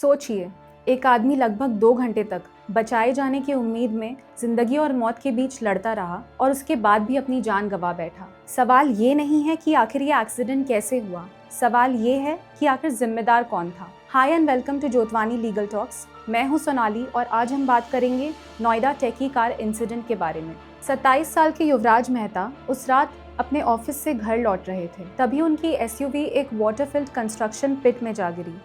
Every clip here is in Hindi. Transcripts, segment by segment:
सोचिए, एक आदमी लगभग 2 घंटे तक बचाए जाने की उम्मीद में जिंदगी और मौत के बीच लड़ता रहा और उसके बाद भी अपनी जान गंवा बैठा। सवाल ये नहीं है कि आखिर ये एक्सीडेंट कैसे हुआ, सवाल ये है कि आखिर जिम्मेदार कौन था। Hi and welcome to Jotwani legal talks. मैं हूं सोनाली और आज हम बात करेंगे नोएडा टेकी कार इंसिडेंट के बारे में। 27 साल के युवराज मेहता उस रात अपने ऑफिस से घर लौट रहे थे, तभी उनकी एसयूवी एक वाटर फिल्ड कंस्ट्रक्शन पिट में जा गिरी।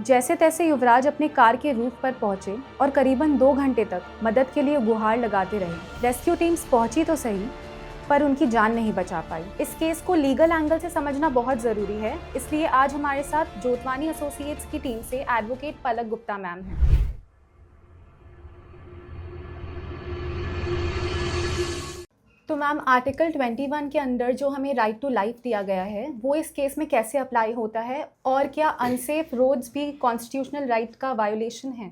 जैसे तैसे युवराज अपने कार के रूफ पर पहुंचे और करीबन 2 घंटे तक मदद के लिए गुहार लगाते रहे। रेस्क्यू टीम्स पहुंची तो सही, पर उनकी जान नहीं बचा पाई। इस केस को लीगल एंगल से समझना बहुत ज़रूरी है, इसलिए आज हमारे साथ जोतवानी एसोसिएट्स की टीम से एडवोकेट पलक गुप्ता मैम हैं। तो मैम, आर्टिकल 21 के अंदर जो हमें राइट टू लाइफ दिया गया है वो इस केस में कैसे अप्लाई होता है, और क्या अनसेफ रोड्स भी कॉन्स्टिट्यूशनल राइट का वायोलेशन है?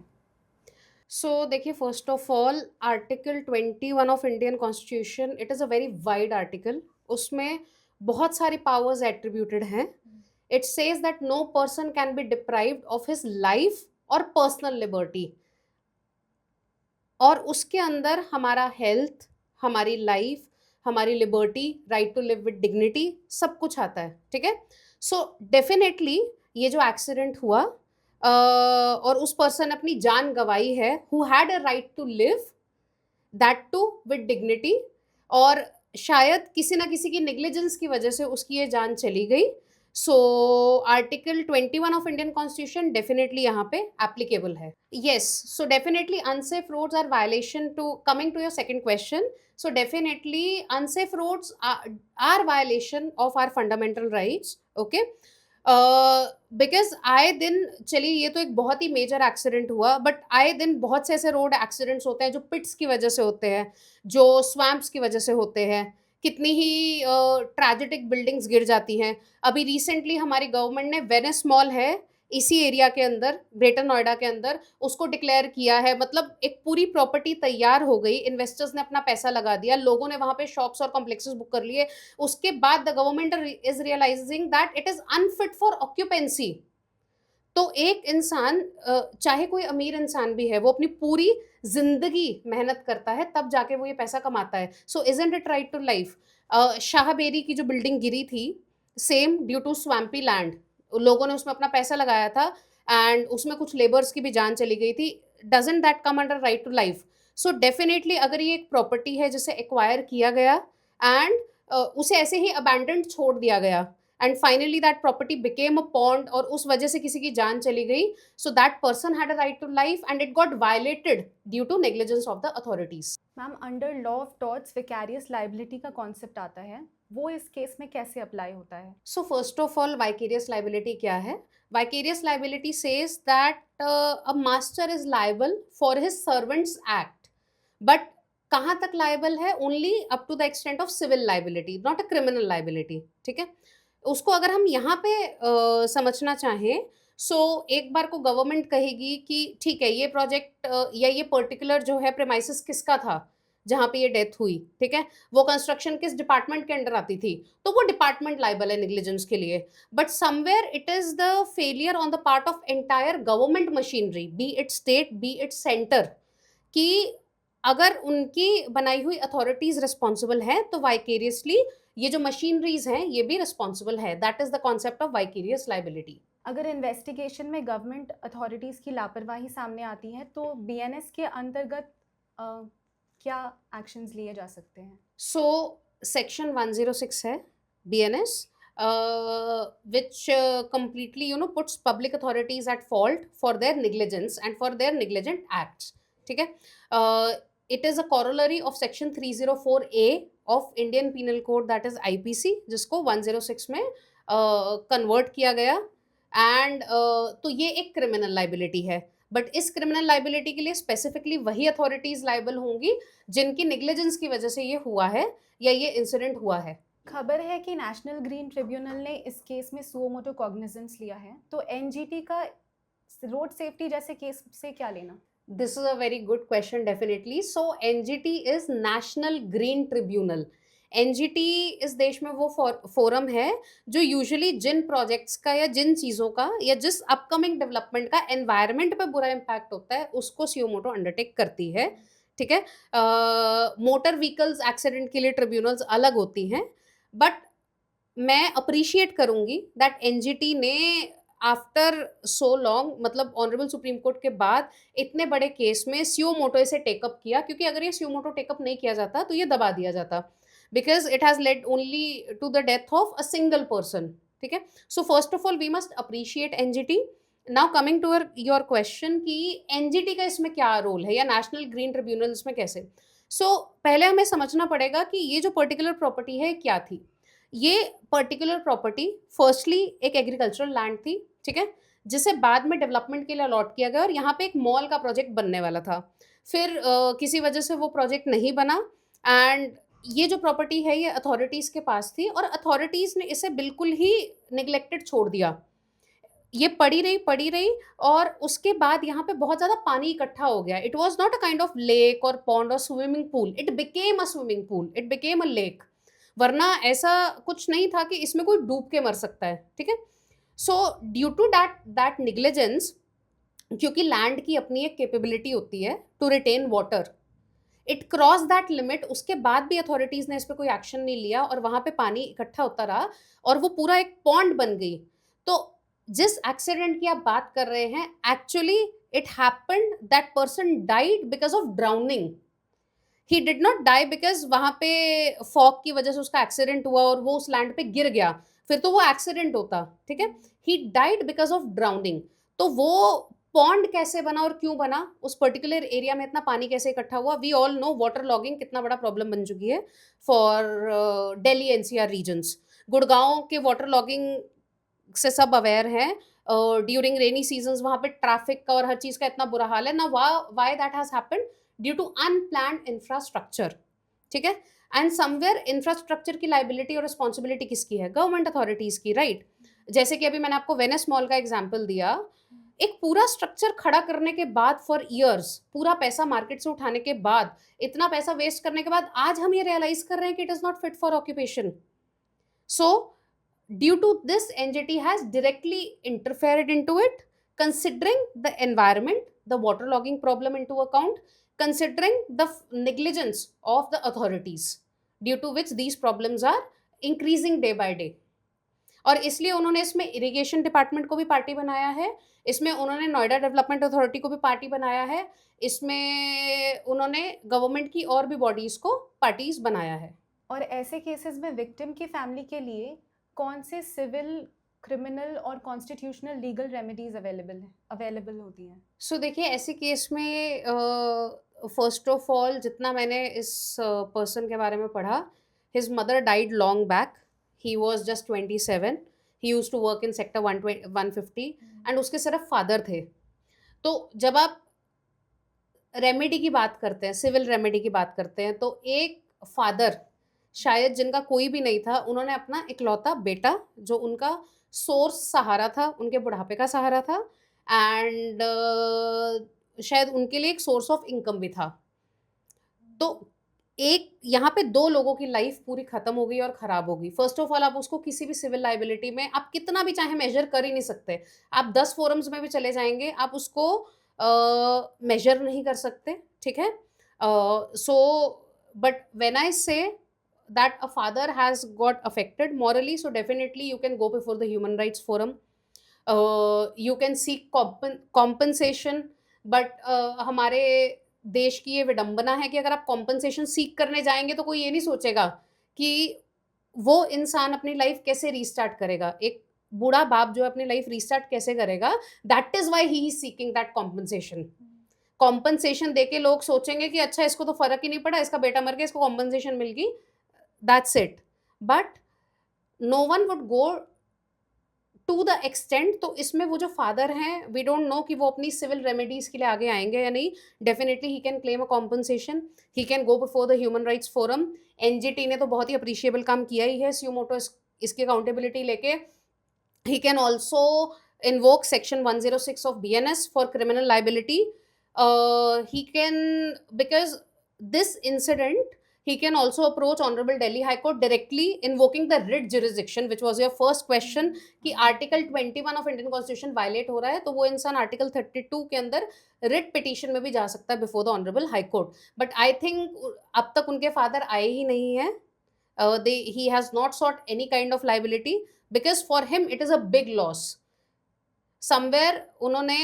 देखिए, first of all article 21 of Indian constitution, it is a very wide article. उसमें बहुत सारी पावर्स एट्रीब्यूटेड हैं। It says that no person can be deprived of his life और पर्सनल लिबर्टी, और उसके अंदर हमारा हेल्थ, हमारी लाइफ, हमारी liberty, right to live with dignity, सब कुछ आता है। ठीक है। सो डेफिनेटली ये जो एक्सीडेंट हुआ और उस पर्सन ने अपनी जान गंवाई है, who had a right to live, that too with dignity, और शायद किसी ना किसी की नेग्लिजेंस की वजह से उसकी ये जान चली गई। So article 21 of Indian constitution definitely यहाँ पे एप्लीकेबल है। Yes, so definitely unsafe roads are violation too, coming to your second question, so definitely unsafe roads are violation of our fundamental rights. Okay. Because आए दिन, चलिए ये तो एक बहुत ही मेजर एक्सीडेंट हुआ, बट आए दिन बहुत से ऐसे रोड एक्सीडेंट्स होते हैं जो पिट्स की वजह से होते हैं, जो स्वैम्प्स की वजह से होते हैं। कितनी ही ट्रेजेडिक बिल्डिंग्स गिर जाती हैं। अभी रिसेंटली हमारी गवर्नमेंट ने वेनिस मॉल है इसी एरिया के अंदर, ग्रेटर नोएडा के अंदर, उसको डिक्लेयर किया है। मतलब एक पूरी प्रॉपर्टी तैयार हो गई, इन्वेस्टर्स ने अपना पैसा लगा दिया, लोगों ने वहां पे शॉप्स और कॉम्प्लेक्सेस बुक कर लिए। उसके बाद the government is realising that it is unfit for occupancy. तो एक इंसान, चाहे कोई अमीर इंसान भी है, वो अपनी पूरी जिंदगी मेहनत करता है तब जाके वो ये पैसा कमाता है। So isn't it right to life? Shahberi की जो बिल्डिंग गिरी थी, same due to swampy land, लोगों ने उसमें अपना पैसा लगाया था एंड उसमें कुछ लेबर्स की भी जान चली गई थी। Doesn't that come under right to life? So definitely अगर ये एक प्रॉपर्टी है जिसे एक्वायर किया गया एंड उसे ऐसे ही अबैंडन्ड छोड़ दिया गया and finally that property became a pond और उस वजह से किसी की जान चली गई, so that person had a right to life and it got violated due to negligence of the authorities. Ma'am, under law of torts vicarious liability का कॉन्सेप्ट आता है, वो इस केस में कैसे अप्लाई होता है? So first of all, vicarious liability क्या है? Vicarious liability says that a master is liable for his servants act, but कहाँ तक लायबल है? Only up to the extent of civil liability, not a criminal liability. ठीक है। उसको अगर हम यहाँ पे समझना चाहें, सो एक बार को गवर्नमेंट कहेगी कि ठीक है, ये प्रोजेक्ट या ये पर्टिकुलर जो है प्रेमाइसिस किसका था जहाँ पे ये डेथ हुई, ठीक है, वो कंस्ट्रक्शन किस डिपार्टमेंट के अंडर आती थी, तो वो डिपार्टमेंट लाइबल है नेग्लिजेंस के लिए। But somewhere it is the failure on the part of entire government machinery, B it state B it centre, कि अगर उनकी बनाई हुई अथॉरिटीज रिस्पॉन्सिबल हैं तो वाइकेरियसली ये जो मशीनरीज हैं ये भी रिस्पॉन्सिबल है। That is the concept of vicarious liability. अगर इन्वेस्टिगेशन में गवर्नमेंट अथॉरिटीज़ की लापरवाही सामने आती है तो बीएनएस के अंतर्गत क्या एक्शंस लिए जा सकते हैं? सो सेक्शन 106 है BNS, which completely puts public authorities at fault for their negligence and for their negligent acts. ठीक है। It is a corollary of section 304A of Indian Penal Code, that is IPC, जिसको 106 में कन्वर्ट किया गया एंड तो ये एक क्रिमिनल लाइबिलिटी है। बट इस क्रिमिनल लाइबिलिटी के लिए स्पेसिफिकली वही अथॉरिटीज लाइबल होंगी जिनकी नेग्लिजेंस की वजह से ये हुआ है या ये इंसिडेंट हुआ है। खबर है कि नेशनल ग्रीन ट्रिब्यूनल ने इस केस में सुओ मोटो कॉग्निजेंस लिया है, तो एनजीटी का रोड सेफ्टी जैसे केस से क्या लेना? This is a very good question definitely. So NGT is national green tribunal. NGT इस देश में वो फोरम है जो यूजुअली जिन प्रोजेक्ट्स का या जिन चीज़ों का या जिस अपकमिंग डेवलपमेंट का एनवायरनमेंट पे बुरा इम्पैक्ट होता है उसको सुमोटो अंडरटेक करती है, ठीक है। मोटर व्हीकल्स एक्सीडेंट के लिए ट्रिब्यूनल्स अलग होती हैं, बट मैं अप्रिशिएट करूंगी दैट एनजीटी ने आफ्टर सो लॉन्ग, मतलब ऑनरेबल सुप्रीम कोर्ट के बाद इतने बड़े केस में सियो मोटो इसे टेकअप किया, क्योंकि अगर ये सियो मोटो टेकअप नहीं किया जाता तो ये दबा दिया जाता, because it has led only to the death of a single person, ठीक है। So first of all we must appreciate NGT. Now coming to your question कि एनजीटी का इसमें क्या रोल है या नेशनल ग्रीन ट्रिब्यूनल इसमें कैसे। पहले हमें समझना पड़ेगा कि ये जो पर्टिकुलर प्रॉपर्टी है क्या थी। ये पर्टिकुलर प्रॉपर्टी फर्स्टली एक एग्रीकल्चरल लैंड थी, ठीक है, जिसे बाद में डेवलपमेंट के लिए अलॉट किया गया और यहाँ पे एक मॉल का प्रोजेक्ट बनने वाला था। फिर किसी वजह से वो प्रोजेक्ट नहीं बना एंड ये जो प्रॉपर्टी है ये अथॉरिटीज़ के पास थी और अथॉरिटीज़ ने इसे बिल्कुल ही निगलेक्टेड छोड़ दिया। ये पड़ी रही और उसके बाद यहाँ पे बहुत ज़्यादा पानी इकट्ठा हो गया। It was not a kind of lake और पॉन्ड और swimming pool, it became a swimming pool, it became a lake. वरना ऐसा कुछ नहीं था कि इसमें कोई डूब के मर सकता है, ठीक है। ड्यू टू दैट निग्लिजेंस, क्योंकि लैंड की अपनी एक कैपेबिलिटी होती है to retain water, it cross that limit. उसके बाद भी अथॉरिटीज ने इस पर कोई एक्शन नहीं लिया और वहां पे पानी इकट्ठा होता रहा और वो पूरा एक पॉन्ड बन गई। तो जिस एक्सीडेंट की आप बात कर रहे हैं, actually it happened that person died because of drowning. He did not die because वहां पे फॉग की वजह से उसका एक्सीडेंट हुआ और वो उस लैंड पे गिर गया, फिर तो वो एक्सीडेंट होता, ठीक है। He died because of drowning. तो वो पॉन्ड कैसे बना और क्यों बना, उस पर्टिकुलर एरिया में इतना पानी कैसे इकट्ठा हुआ, we all know water logging कितना बड़ा प्रॉब्लम बन चुकी है for Delhi NCR regions. Gurgaon के वाटर लॉगिंग से सब अवेयर हैं। ड्यूरिंग रेनी सीजन्स वहाँ पे ट्रैफिक का और हर चीज़ का इतना बुरा हाल है ना। Why that has happened due to unplanned infrastructure, ठीक है। एंड समवेयर इंफ्रास्ट्रक्चर की लाइबिलिटी और रिस्पॉन्सिबिलिटी किसकी है, गवर्नमेंट अथॉरिटीज़ की, राइट। जैसे कि अभी मैंने आपको वेनिस मॉल का एग्जाम्पल दिया, एक पूरा स्ट्रक्चर खड़ा करने के बाद फॉर ईयर्स, पूरा पैसा मार्केट से उठाने के बाद, इतना पैसा वेस्ट करने के बाद आज हम ये रियलाइज कर रहे हैं कि it is not fit for occupation. So due to this, NGT has directly interfered into it, considering the environment, the waterlogging problem into account, considering the negligence of the authorities, due to which these problems are increasing day by day. और इसलिए उन्होंने इसमें इरिगेशन डिपार्टमेंट को भी पार्टी बनाया है, इसमें उन्होंने नोएडा डेवलपमेंट अथॉरिटी को भी पार्टी बनाया है, इसमें उन्होंने गवर्नमेंट की और भी बॉडीज को पार्टीज बनाया है। और ऐसे केसेस में विक्टिम की फैमिली के लिए कौन से सिविल, क्रिमिनल और कॉन्स्टिट्यूशनल लीगल रेमेडीज अवेलेबल होती हैं? देखिए ऐसे केस में फर्स्ट ऑफ ऑल जितना मैंने इस पर्सन के बारे में पढ़ा, his mother died long back, he was just 27, he used to work in sector 150 and उसके सिर्फ फादर थे। तो जब आप रेमेडी की बात करते हैं, सिविल रेमेडी की बात करते हैं, तो एक फादर शायद जिनका कोई भी नहीं था, उन्होंने अपना इकलौता बेटा जो उनका सोर्स सहारा था, उनके बुढ़ापे का सहारा था एंड शायद उनके लिए एक सोर्स ऑफ इनकम भी था। तो एक यहाँ पे दो लोगों की लाइफ पूरी खत्म हो गई और खराब हो गई। फर्स्ट ऑफ ऑल आप उसको किसी भी सिविल लाइबिलिटी में आप कितना भी चाहे मेजर कर ही नहीं सकते। आप 10 फोरम्स में भी चले जाएंगे, आप उसको मेजर नहीं कर सकते, ठीक है। बट व्हेन आई से that a father has got affected morally, so definitely you can go before the human rights forum, you can seek compensation, but हमारे देश की ये विडंबना है कि अगर आप कॉम्पनसेशन सीख करने जाएंगे तो कोई ये नहीं सोचेगा कि वो इंसान अपनी लाइफ कैसे रीस्टार्ट करेगा, एक बूढ़ा बाप जो अपनी लाइफ रीस्टार्ट कैसे करेगा, that is why he is seeking that compensation. Compensation देके लोग सोचेंगे कि अच्छा इसको तो फर्क ही नहीं पड़ा, इसका बेटा मर गया, इसको कॉम्पनसेशन मिल गई, that's it, but no one would go to the extent। तो इसमें वो जो फादर हैं, we don't know कि वो अपनी सिविल रेमेडीज के लिए आगे आएंगे या नहीं। Definitely he can claim a compensation, he can go before the human rights forum। NGT ने तो बहुत ही अप्रिशिएबल काम किया ही है, सुमोटो इसकी अकाउंटेबिलिटी लेके। he can also invoke section 106 of BNS for criminal liability। he can, because this incident he can also approach Honorable Delhi High Court directly, invoking the writ jurisdiction, which was your first question, कि article 21 of Indian constitution violate हो रहा है, तो वो इंसान आर्टिकल 32 के अंदर रिट पिटीशन में भी जा सकता है before the honourable high court. But I think अब तक उनके फादर आए ही नहीं है. He has not sought any kind of liability because for him it is a big loss. Somewhere उन्होंने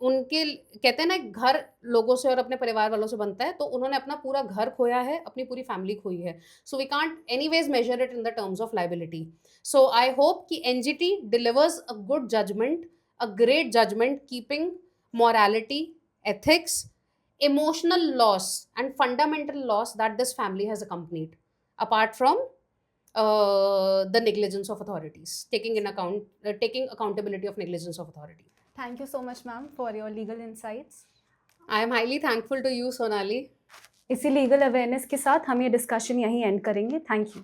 उनके कहते हैं ना, घर लोगों से और अपने परिवार वालों से बनता है, तो उन्होंने अपना पूरा घर खोया है, अपनी पूरी फैमिली खोई है. So we can't anyways measure it in the terms of liability. So I hope कि NGT delivers a good judgment, a great judgment, keeping morality, ethics, emotional loss and fundamental loss that this family has accompanied, apart from the negligence of authorities, taking accountability of negligence of authority. Thank you so much, ma'am, for your legal insights. I am highly thankful to you, Sonali. इसी लीगल अवेयरनेस के साथ हम ये डिस्कशन यहीं एंड करेंगे. Thank you.